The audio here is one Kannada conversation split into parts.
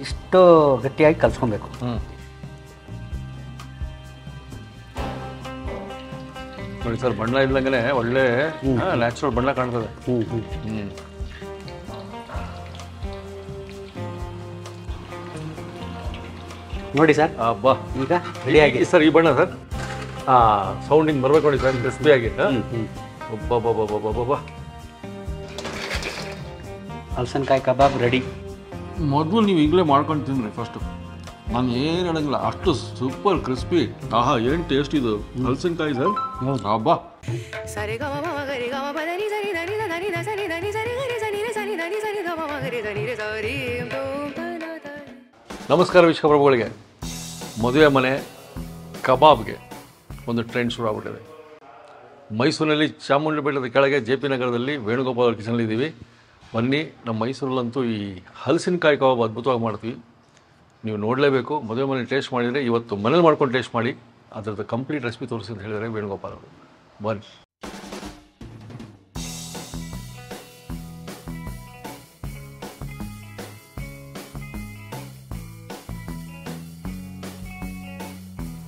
ಇಷ್ಟು ಗಟ್ಟಿಯಾಗಿ ಕಲಿಸ್ಕೊಬೇಕು. ನೋಡಿ ಸರ್, ಬಣ್ಣ ಇದ್ದಂಗೆ ಒಳ್ಳೆ ನ್ಯಾಚುರಲ್ ಬಣ್ಣ ಕಾಣ್ತದೆ. ನೋಡಿ ಸರ್, ಅಬ್ಬಾ, ಈಗ ರೆಡಿಯಾಗಿ ಸರ್. ಈ ಬಣ್ಣ ಸರ್ ಸೌಂಡ್ ಹಿಂಗೆ ಬರ್ಬೇಕು ನೋಡಿ ಸರ್, ಕ್ರಿಸ್ಪಿಯಾಗಿ. ಒಬ್ಬ ಹಲಸಿನಕಾಯಿ ಕಬಾಬ್ ರೆಡಿ. ಮೊದಲು ನೀವು ಈಗಲೇ ಮಾಡ್ಕೊಂಡು ತಿನ್ರಿ ಫಸ್ಟು. ನಾನು ಏನು ಹೇಳಂಗಿಲ್ಲ, ಅಷ್ಟು ಸೂಪರ್ ಕ್ರಿಸ್ಪಿ. ಆಹಾ, ಏನು ಟೇಸ್ಟ್ ಇದು ಹಲಸಿನಕಾಯಿ ಸರ್. ಅಬ್ಬಾ. ನಮಸ್ಕಾರ ವಿಶ್ವಪ್ರಭುಗಳಿಗೆ. ಮದುವೆ ಮನೆ ಕಬಾಬ್ಗೆ ಒಂದು ಟ್ರೆಂಡ್ ಶುರು ಆಗ್ಬಿಟ್ಟಿದೆ. ಮೈಸೂರಿನಲ್ಲಿ ಚಾಮುಂಡಿ ಬೆಟ್ಟದ ಕೆಳಗೆ JP ನಗರದಲ್ಲಿ ವೇಣುಗೋಪಾಲ್ ಕಿಚನಲ್ಲಿ ಇದ್ದೀವಿ. ಬನ್ನಿ, ನಮ್ಮ ಮೈಸೂರಲ್ಲಂತೂ ಈ ಹಲಸಿನಕಾಯಿ ಕಬಾಬ್ ಅದ್ಭುತವಾಗಿ ಮಾಡ್ತೀವಿ. ನೀವು ನೋಡಲೇಬೇಕು. ಮದುವೆ ಮನೆ ಟೇಸ್ಟ್ ಮಾಡಿದರೆ ಇವತ್ತು ಮನೇಲಿ ಮಾಡ್ಕೊಂಡು ಟೇಸ್ಟ್ ಮಾಡಿ ಅದರದ್ದು ಕಂಪ್ಲೀಟ್ ರೆಸಿಪಿ ತೋರಿಸಿ ಅಂತ ಹೇಳಿದರೆ ವೇಣುಗೋಪಾಲ್ ಅವರು. ಬನ್ನಿ.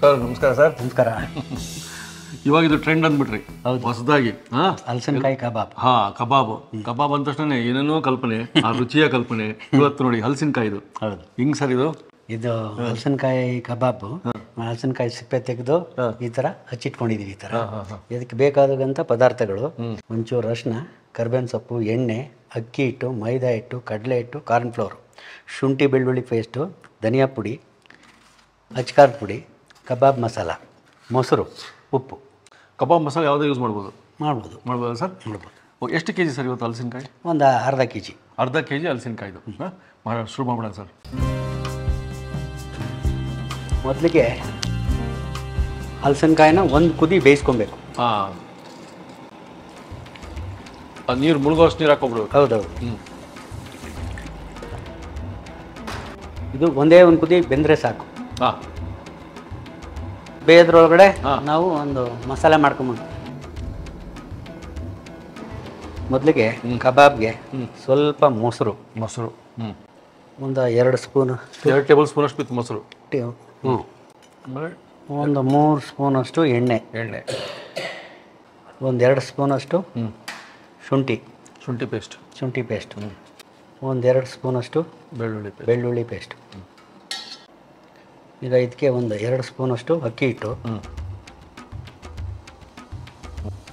ಸರ್ ನಮಸ್ಕಾರ. ಸರ್ ನಮಸ್ಕಾರ. ಇವಾಗ ಇದು ಟ್ರೆಂಡ್ ಅಂದ್ಬಿಟ್ರಿ ಹೊಸದಾಗಿ. ಹಲಸಿನಕಾಯಿ ಕಬಾಬ್. ಕಬಾಬ್ ಅಂದ ತಕ್ಷಣ ಏನೇನೋ ಕಲ್ಪನೆ, ಆ ರುಚಿಯ ಕಲ್ಪನೆ. ಇವತ್ತು ನೋಡಿ ಹಲಸಿನಕಾಯಿದು. ಹೌದು. ಹಿಂಗ್ ಸರ್ ಇದು ಹಲಸಿನಕಾಯಿ ಕಬಾಬು. ಹಲಸಿನಕಾಯಿ ಸಿಪ್ಪೆ ತೆಗೆದು ಈ ಥರ ಹಚ್ಚಿಟ್ಕೊಂಡಿದ್ದೀವಿ. ಈ ಥರ ಇದಕ್ಕೆ ಬೇಕಾದಂಥ ಪದಾರ್ಥಗಳು: ಒಂಚೂರು ಅರಿಶಿನ, ಕರ್ಬೇವಿನ ಸೊಪ್ಪು, ಎಣ್ಣೆ, ಅಕ್ಕಿ ಹಿಟ್ಟು, ಮೈದಾ ಹಿಟ್ಟು, ಕಡಲೆ ಹಿಟ್ಟು, ಕಾರ್ನ್ಫ್ಲೋರು, ಶುಂಠಿ ಬೆಳ್ಳುಳ್ಳಿ ಪೇಸ್ಟು, ಧನಿಯಾ ಪುಡಿ, ಅಚ್ಕಾರದ ಪುಡಿ, ಕಬಾಬ್ ಮಸಾಲ, ಮೊಸರು, ಉಪ್ಪು. ಕಬಾಬ್ ಮಸಾಲ ಯಾವುದೇ ಯೂಸ್ ಮಾಡ್ಬೋದು ಮಾಡ್ಬೋದು ಸರ್. ಮಾಡ್ಬೋದು. ಎಷ್ಟು ಕೆ ಜಿ ಸರ್ ಇವತ್ತು ಹಲಸಿನಕಾಯಿ? ಒಂದು ಅರ್ಧ ಕೆ ಜಿ ಹಲಸಿನಕಾಯಿದು ಶುರು ಮಾಡೋಣ ಸರ್. ಮೊದಲಿಗೆ ಹಲಸಿನಕಾಯಿನ ಒಂದು ಕುದಿ ಬೇಯಿಸ್ಕೊಬೇಕು. ನೀರು ಮುಳುಗೋಷ್ಟು ನೀರು ಹಾಕೊಂಡ್ಬಿಡ್ಬೇಕು. ಹೌದೌದು. ಇದು ಒಂದೇ ಒಂದು ಕುದಿ ಬೆಂದರೆ ಸಾಕು. ಬೇಯದ್ರೊಳಗಡೆ ನಾವು ಒಂದು ಮಸಾಲೆ ಮಾಡ್ಕೊಂಬೋದು. ಮೊದಲಿಗೆ ಕಬಾಬ್ಗೆ ಸ್ವಲ್ಪ ಮೊಸರು ಒಂದು 2 ಸ್ಪೂನ್, 2 ಟೇಬಲ್ ಸ್ಪೂನ್ ಅಷ್ಟು ಮೊಸರು, ಒಂದು 3 ಸ್ಪೂನಷ್ಟು ಎಣ್ಣೆ, ಒಂದು 2 ಸ್ಪೂನಷ್ಟು ಶುಂಠಿ ಪೇಸ್ಟ್, ಒಂದು 2 ಸ್ಪೂನಷ್ಟು ಬೆಳ್ಳುಳ್ಳಿ ಪೇಸ್ಟ್. ಈಗ ಇದಕ್ಕೆ ಒಂದು 2 ಸ್ಪೂನಷ್ಟು ಅಕ್ಕಿ ಹಿಟ್ಟು,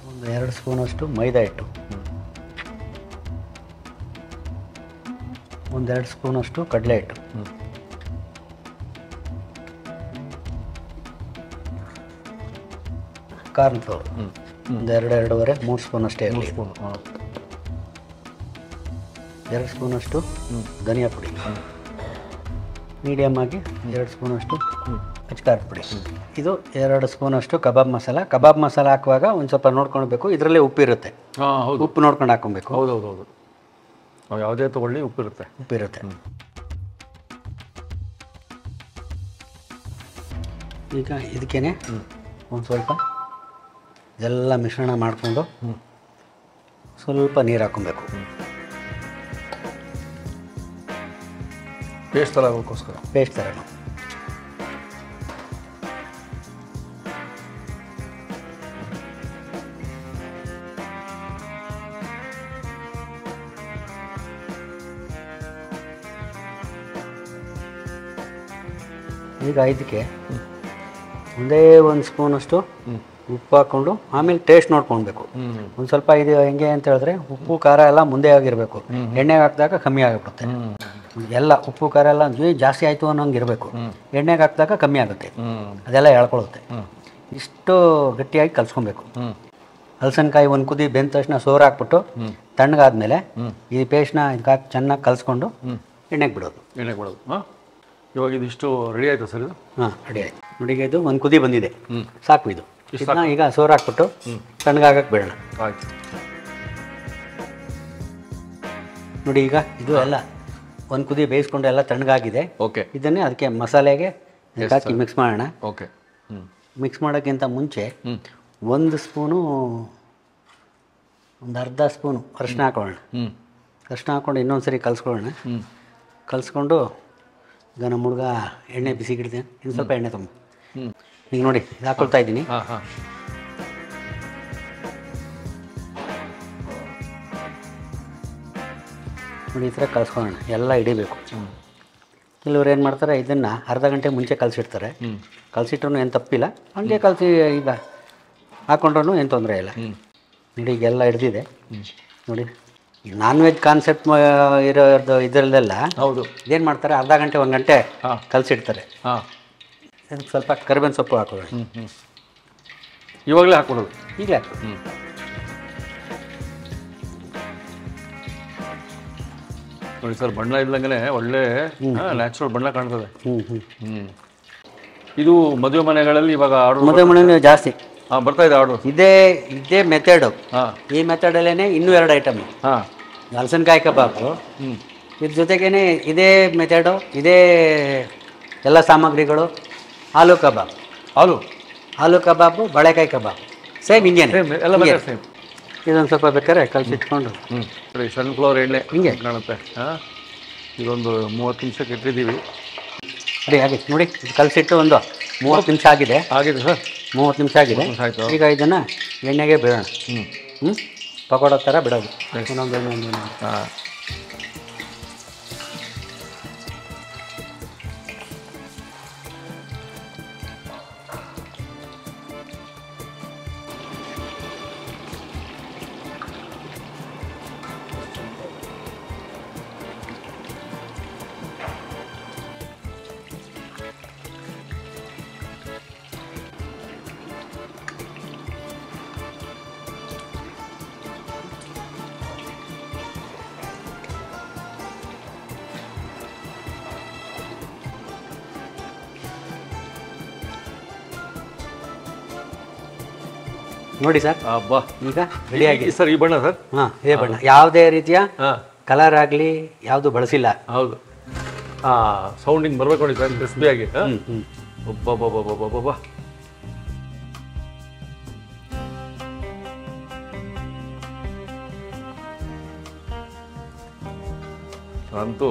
ಒಂದು 2 ಸ್ಪೂನಷ್ಟು ಮೈದಾ ಹಿಟ್ಟು, ಒಂದು 2 ಸ್ಪೂನಷ್ಟು ಕಡಲೆ ಹಿಟ್ಟು, ಕಾರ್ನ್ಫ್ಲೋರ್ ಒಂದು 2-2.5-3 ಸ್ಪೂನ್ ಅಷ್ಟೇ ಇರಲಿ. 2 ಸ್ಪೂನಷ್ಟು ಧನಿಯಾ ಪುಡಿ, ಮೀಡಿಯಮ್ ಆಗಿ 2 ಸ್ಪೂನಷ್ಟು ಅಚ್ಕಾರದ ಪುಡಿ. ಇದು 2 ಸ್ಪೂನಷ್ಟು ಕಬಾಬ್ ಮಸಾಲ ಹಾಕುವಾಗ ಒಂದು ಸ್ವಲ್ಪ ನೋಡ್ಕೊಳ್ಬೇಕು. ಇದರಲ್ಲೇ ಉಪ್ಪಿರುತ್ತೆ. ಉಪ್ಪು ನೋಡ್ಕೊಂಡು ಹಾಕೊಬೇಕು. ಹೌದೌದು. ನಾವು ಯಾವುದೇ ತೊಗೊಳ್ಳಿ ಉಪ್ಪಿರುತ್ತೆ. ಈಗ ಇದಕ್ಕೇನೆ ಒಂದು ಸ್ವಲ್ಪ ಇದೆಲ್ಲ ಮಿಶ್ರಣ ಮಾಡಿಕೊಂಡು ಸ್ವಲ್ಪ ನೀರು ಹಾಕೊಬೇಕು. ಪೇಸ್ಟ್ ಥರ ಆಗೋಕ್ಕೋಸ್ಕರ. ಈಗ ಇದಕ್ಕೆ ಒಂದೇ ಒಂದು ಸ್ಪೂನಷ್ಟು ಉಪ್ಪು ಹಾಕ್ಕೊಂಡು ಆಮೇಲೆ ಟೇಸ್ಟ್ ನೋಡ್ಕೊಳ್ಬೇಕು. ಒಂದು ಸ್ವಲ್ಪ ಇದು ಹೆಂಗೆ ಅಂತ ಹೇಳಿದ್ರೆ ಉಪ್ಪು ಖಾರ ಎಲ್ಲ ಮುಂದೆ ಆಗಿರಬೇಕು. ಎಣ್ಣೆಗೆ ಹಾಕಿದಾಗ ಕಮ್ಮಿ ಆಗಿಬಿಡುತ್ತೆ. ಎಲ್ಲ ಉಪ್ಪು ಖಾರ ಎಲ್ಲ ಜಾಸ್ತಿ ಆಯಿತು ಅನ್ನೋಂಗೆ ಇರಬೇಕು. ಎಣ್ಣೆಗೆ ಹಾಕಿದಾಗ ಕಮ್ಮಿ ಆಗುತ್ತೆ. ಅದೆಲ್ಲ ಎಳ್ಕೊಳ್ಳುತ್ತೆ. ಇಷ್ಟು ಗಟ್ಟಿಯಾಗಿ ಕಲಿಸ್ಕೊಬೇಕು. ಹಲಸಿನಕಾಯಿ ಒಂದು ಕುದಿ ಬೆಂದ ತಕ್ಷಣ ಸೋರು ಹಾಕ್ಬಿಟ್ಟು ತಣ್ಣಗಾದ್ಮೇಲೆ ಈ ಪೇಸ್ಟ್ನ ಇದಕ್ಕೆ ಹಾಕಿ ಚೆನ್ನಾಗಿ ಕಲಿಸ್ಕೊಂಡು ಎಣ್ಣೆಗೆ ಬಿಡೋದು. ಇವಾಗ ಇದಿಷ್ಟು ರೆಡಿ ಆಯಿತು ಸರ್? ಇದು ರೆಡಿ ಆಯಿತು. ನೋಡಿ, ಇದು ಒಂದು ಕುದಿ ಬಂದಿದೆ, ಸಾಕು. ಇದನ್ನ ಈಗ ಸೋರು ಹಾಕ್ಬಿಟ್ಟು ತಣ್ಣಗಾಗಕ್ಕೆ ಬಿಡೋಣ. ಆಯ್ತು. ನೋಡಿ, ಈಗ ಇದು ಎಲ್ಲ ಒಂದು ಕುದಿ ಬೇಯಿಸ್ಕೊಂಡು ಎಲ್ಲ ತಣ್ಣಗಾಗಿದೆ. ಇದನ್ನೇ ಅದಕ್ಕೆ ಮಸಾಲೆಗೆ ಹಾಕಿ ಮಿಕ್ಸ್ ಮಾಡೋಣ. ಮಿಕ್ಸ್ ಮಾಡೋಕ್ಕಿಂತ ಮುಂಚೆ 1 ಸ್ಪೂನು, ಒಂದು ಅರ್ಧ ಸ್ಪೂನು ಅರಿಶಿನ ಹಾಕೊಳ್ಳೋಣ. ಅರಿಶಿನ ಹಾಕ್ಕೊಂಡು ಇನ್ನೊಂದು ಸರಿ ಕಲಿಸ್ಕೊಳ್ಳೋಣ. ಕಲಿಸ್ಕೊಂಡು ಈಗ ನಮ್ಮ ಹುಡುಗ ಎಣ್ಣೆ ಬಿಸಿಗಿಡ್ತೀನಿ, ಇನ್ನು ಸ್ವಲ್ಪ ಎಣ್ಣೆ ತುಂಬ. ಹ್ಞೂ ಈಗ ನೋಡಿ ಇದು ಹಾಕೊಳ್ತಾ ಇದ್ದೀನಿ. ಹಾಂ ಹಾಂ ನೋಡಿ ಈ ಥರ ಕಲಿಸ್ಕೊಳ್ಳೋಣ, ಎಲ್ಲ ಹಿಡಿಬೇಕು. ಕೆಲವ್ರು ಏನು ಮಾಡ್ತಾರೆ, ಇದನ್ನು ಅರ್ಧ ಗಂಟೆ ಮುಂಚೆ ಕಲಸಿಡ್ತಾರೆ. ಕಲಸಿಟ್ರೂ ಏನು ತಪ್ಪಿಲ್ಲ, ಹಂಗೆ ಕಲಸಿ ಈಗ ಹಾಕ್ಕೊಂಡ್ರೂ ಏನು ತೊಂದರೆ ಇಲ್ಲ. ನೋಡಿ ಈಗೆಲ್ಲ ಹಿಡ್ದಿದೆ ನೋಡಿ. ನಾನ್ ವೆಜ್ ಕಾನ್ಸೆಪ್ಟ್ ಇರೋದು ಇದರಲ್ಲೆಲ್ಲ ಹೌದು ಇದೇನು ಮಾಡ್ತಾರೆ, ಅರ್ಧ ಗಂಟೆ 1 ಗಂಟೆ ಕಲಸಿಡ್ತಾರೆ. ಹಾಂ ಅದಕ್ಕೆ ಸ್ವಲ್ಪ ಕರಿಬೇವಿನ ಸೊಪ್ಪು ಹಾಕೋದು. ಇವಾಗಲೇ ಹಾಕ್ಕೊಡೋದು. ಈಗಲೇ ಹಾಕೋದು. ನೋಡಿ ಸರ್, ಬಣ್ಣ ಇದ್ದಂಗೆ ಒಳ್ಳೆ ನ್ಯಾಚುರಲ್ ಬಣ್ಣ ಕಾಣ್ತದೆ. ಇದು ಮದುವೆ ಮನೆಗಳಲ್ಲಿ ಇವಾಗ ಆರ್ಡರ್, ಮದುವೆ ಮನೆ ಜಾಸ್ತಿ ಬರ್ತಾ ಇದೆ ಆರ್ಡರ್. ಇದೇ ಮೆಥಡು. ಹಾಂ ಈ ಮೆಥಡಲ್ಲೇ ಇನ್ನೂ 2 ಐಟಮ್. ಹಾಂ ಹಲಸಿನಕಾಯಿ ಕಬಾಬು, ಇದ್ರ ಜೊತೆಗೇ ಇದೇ ಮೆಥಡು, ಇದೇ ಎಲ್ಲ ಸಾಮಗ್ರಿಗಳು. ಆಲೂ ಕಬಾಬ್, ಆಲೂ ಕಬಾಬು, ಬಾಳೆಕಾಯಿ ಕಬಾಬ್ ಸೇಮ್ ಹಿಂಗೇನೆ ಎಲ್ಲ ಸೇಮ್. ಇದೊಂದು ಸ್ವಲ್ಪ ಬೇಕಾದ್ರೆ ಕಲಸಿಟ್ಕೊಂಡು ಸರಿ, ಸನ್ಫ್ಲವರ್ ಎಣ್ಣೆ ಹಿಂಗೆ ಕಾಣುತ್ತೆ. ಹಾಂ ಇದೊಂದು 30 ನಿಮಿಷಕ್ಕೆ ಇಟ್ಟಿದ್ದೀವಿ. ಸರಿ ಆಗಿತ್ತು ನೋಡಿ, ಇದು ಕಲಸಿಟ್ಟು ಒಂದು 30 ನಿಮಿಷ ಆಗಿದೆ. ಆಗಿದೆ ಸರ್, 30 ನಿಮಿಷ ಆಗಿದೆ. ಆಯಿತು. ಈಗ ಇದನ್ನು ಎಣ್ಣೆಗೆ ಬಿಡೋಣ. ಹ್ಞೂ ಪಕೋಡ ಥರ ಬಿಡೋದು. ಇನ್ನೊಂದು ಹಾಂ ನೋಡಿ ಸರ್, ಅಬ್ಬಾ ಈಗ ರೆಡಿ ಆಗಿದೆ ಸರ್. ಈ ಬಣ್ಣ ಸರ್? ಹಾಂ, ಇದೇ ಬಣ್ಣ. ಯಾವುದೇ ರೀತಿಯ ಕಲರ್ ಆಗಲಿ ಯಾವುದು ಬಳಸಿಲ್ಲ. ಹೌದು. ಸೌಂಡಿಂಗ್ ಬರ್ಬೇಕು ನೋಡಿ ಸರ್, ಕ್ರಿಸ್ಪಿಯಾಗಿ. ಒಬ್ಬ ಅಂತೂ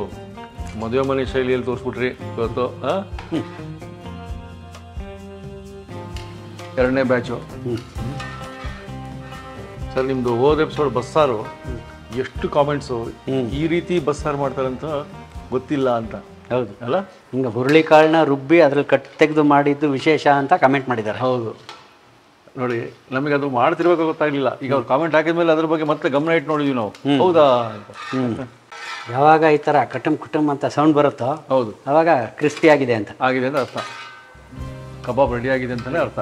ಮದುವೆ ಮನೆ ಶೈಲಿಯಲ್ಲಿ ತೋರಿಸ್ಬಿಟ್ರಿ ಇವತ್ತು. 2ನೇ ಬ್ಯಾಚು ಸರ್. ನಿಮ್ಮದು ಹೋದ ಎಪಿಸೋಡ್ ಬಸ್ಸಾರು ಎಷ್ಟು ಕಾಮೆಂಟ್ಸು, ಈ ರೀತಿ ಬಸ್ಸಾರು ಮಾಡ್ತಾರೆ ಅಂತ ಗೊತ್ತಿಲ್ಲ ಅಂತ. ಹೌದು ಅಲ್ಲ, ಹಿಂಗೆ ಹುರುಳಿಕಾಳನ್ನ ರುಬ್ಬಿ ಅದ್ರಲ್ಲಿ ಕಟ್ ತೆಗೆದು ಮಾಡಿದ್ದು ವಿಶೇಷ ಅಂತ ಕಮೆಂಟ್ ಮಾಡಿದ್ದಾರೆ. ಹೌದು ನೋಡಿ, ನಮಗೆ ಅದು ಮಾಡ್ತಿರ್ಬೇಕು ಗೊತ್ತಾಗಲಿಲ್ಲ. ಈಗ ಅವ್ರು ಕಾಮೆಂಟ್ ಹಾಕಿದ್ಮೇಲೆ ಅದ್ರ ಬಗ್ಗೆ ಮತ್ತೆ ಗಮನ ಇಟ್ಟು ನೋಡಿದ್ವಿ ನಾವು. ಹೌದಾ ಅಂತ. ಯಾವಾಗ ಈ ಥರ ಕುಟುಂಬ ಅಂತ ಸೌಂಡ್ ಬರುತ್ತೋ, ಹೌದು, ಅವಾಗ ಕ್ರಿಸ್ಪಿ ಆಗಿದೆ ಅಂತ ಅರ್ಥ. ಕಬಾಬ್ ರೆಡಿ ಆಗಿದೆ ಅಂತಲೇ ಅರ್ಥ.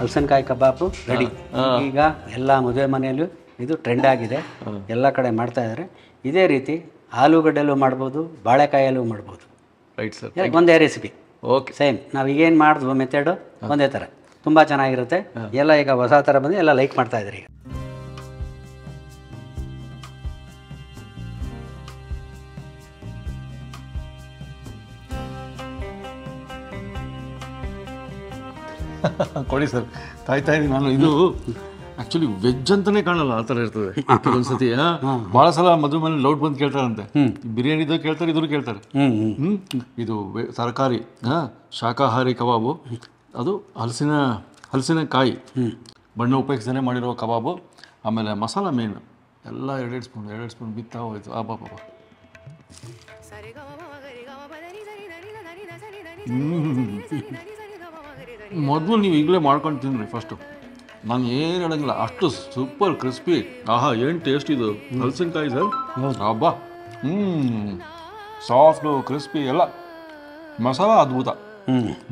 ಹಲಸಿನಕಾಯಿ ಕಬಾಬು ರೆಡಿ. ಈಗ ಎಲ್ಲ ಮದುವೆ ಮನೆಯಲ್ಲೂ ಇದು ಟ್ರೆಂಡ್ ಆಗಿದೆ, ಎಲ್ಲ ಕಡೆ ಮಾಡ್ತಾ ಇದ್ದಾರೆ. ಇದೇ ರೀತಿ ಆಲೂಗಡ್ಡೆಲ್ಲೂ ಮಾಡ್ಬೋದು, ಬಾಳೆಕಾಯಲ್ಲೂ ಮಾಡ್ಬೋದು. ರೈಟ್ ಸರ್, ಒಂದೇ ರೆಸಿಪಿ. ಓಕೆ, ಸೇಮ್ ನಾವು ಈಗೇನು ಮಾಡಿದ್ವು ಮೆಥಡು ಒಂದೇ ಥರ, ತುಂಬ ಚೆನ್ನಾಗಿರುತ್ತೆ. ಎಲ್ಲ ಈಗ ಹೊಸ ಥರ ಬಂದು ಎಲ್ಲ ಲೈಕ್ ಮಾಡ್ತಾ ಇದ್ದಾರೆ ಈಗ. ಕೊಡಿ ಸರ್, ಕಾಯ್ತಾ ಇದ್ದೀನಿ ನಾನು. ಇದು ಆಕ್ಚುಲಿ ವೆಜ್ ಅಂತಾನೆ ಕಾಣಲ್ಲ, ಆ ಥರ ಇರ್ತದೆ ಕೆಲವೊಂದ್ಸತಿ. ಭಾಳ ಸಲ ಮದುವೆ ಮನೆ ಲೌಟ್ ಬಂದು ಕೇಳ್ತಾರಂತೆ, ಬಿರಿಯಾನಿದು ಕೇಳ್ತಾರೆ, ಇದ್ರು ಕೇಳ್ತಾರೆ. ಇದು ತರಕಾರಿ ಶಾಕಾಹಾರಿ ಕಬಾಬು, ಅದು ಹಲಸಿನಕಾಯಿ ಬಣ್ಣ ಉಪಯೋಗಿಸೇ ಮಾಡಿರೋ ಕಬಾಬು. ಆಮೇಲೆ ಮಸಾಲ ಮೇನ್ ಎಲ್ಲ 2 ಸ್ಪೂನ್ ಬಿತ್ತಾ ಹೋಯ್ತು. ಬಾಬಾ ಮೊದಲು ನೀವು ಈಗಲೇ ಮಾಡ್ಕೊಂಡು ತಿನ್ನಿರಿ ಫಸ್ಟು. ನಾನು ಏನು ಹೇಳಂಗಿಲ್ಲ, ಅಷ್ಟು ಸೂಪರ್ ಕ್ರಿಸ್ಪಿ. ಏನು ಟೇಸ್ಟ್ ಇದು ಹಲಸಿನಕಾಯಿ ಸರ್. ಹಬ್ಬಾ, ಸಾಫ್ಟು ಕ್ರಿಸ್ಪಿ ಎಲ್ಲ. ಮಸಾಲ ಅದ್ಭುತ,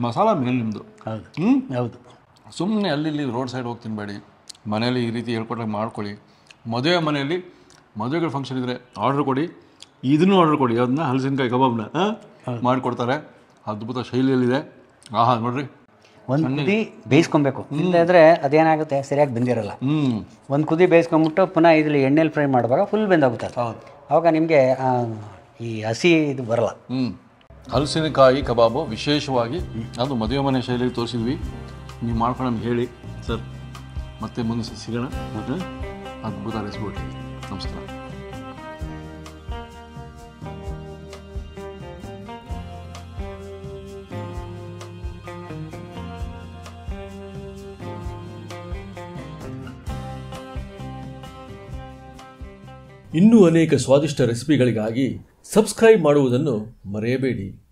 ಮಸಾಲ ಮೇಲೆ ನಿಮ್ಮದು. ಹೌದು. ಸುಮ್ಮನೆ ಅಲ್ಲಿ ರೋಡ್ ಸೈಡ್ ಹೋಗಿ ತಿನ್ನಬೇಡಿ, ಮನೇಲಿ ಈ ರೀತಿ ಹೇಳ್ಕೊಟ್ಟಾಗ ಮಾಡ್ಕೊಳ್ಳಿ. ಮದುವೆ ಮನೆಯಲ್ಲಿ ಮದುವೆಗಳ ಫಂಕ್ಷನ್ ಇದ್ದರೆ ಆರ್ಡ್ರ್ ಕೊಡಿ, ಇದನ್ನು ಆರ್ಡ್ರ್ ಕೊಡಿ, ಅದನ್ನ ಹಲಸಿನಕಾಯಿ ಕಬಾಬ್ನ ಮಾಡಿಕೊಡ್ತಾರೆ. ಅದ್ಭುತ ಶೈಲಿಯಲ್ಲಿದೆ. ನೋಡ್ರಿ, ಒಂದು ಕುದಿ ಬೇಯಿಸ್ಕೊಬೇಕು, ಇಲ್ಲದ್ರೆ ಅದೇನಾಗುತ್ತೆ, ಸರಿಯಾಗಿ ಬೆಂದಿರಲ್ಲ. ಒಂದು ಕುದಿ ಬೇಯಿಸ್ಕೊಂಬಿಟ್ಟು ಪುನಃ ಇದರಲ್ಲಿ ಎಣ್ಣೆಲಿ ಫ್ರೈ ಮಾಡುವಾಗ ಫುಲ್ ಬೆಂದೋಗುತ್ತೆ. ಅವಾಗ ನಿಮಗೆ ಈ ಹಸಿ ಇದು ಬರಲ್ಲ. ಹಲಸಿನಕಾಯಿ ಕಬಾಬು ವಿಶೇಷವಾಗಿ ಅದು ಮದುವೆ ಮನೆ ಶೈಲಿಯಲ್ಲಿ ತೋರಿಸಿದ್ವಿ. ನೀವು ಮಾಡ್ಕೊಂಡು ನಮ್ಗೆ ಹೇಳಿ ಸರ್. ಮತ್ತೆ ಮುಂದೆ ಸಿಗೋಣ. ಅದ್ಭುತ ರೆಸಿಪಿ. ನಮಸ್ಕಾರ. ಇನ್ನೂ ಅನೇಕ ಸ್ವಾದಿಷ್ಟ ರೆಸಿಪಿಗಳಿಗಾಗಿ ಸಬ್ಸ್ಕ್ರೈಬ್ ಮಾಡುವುದನ್ನು ಮರೆಯಬೇಡಿ.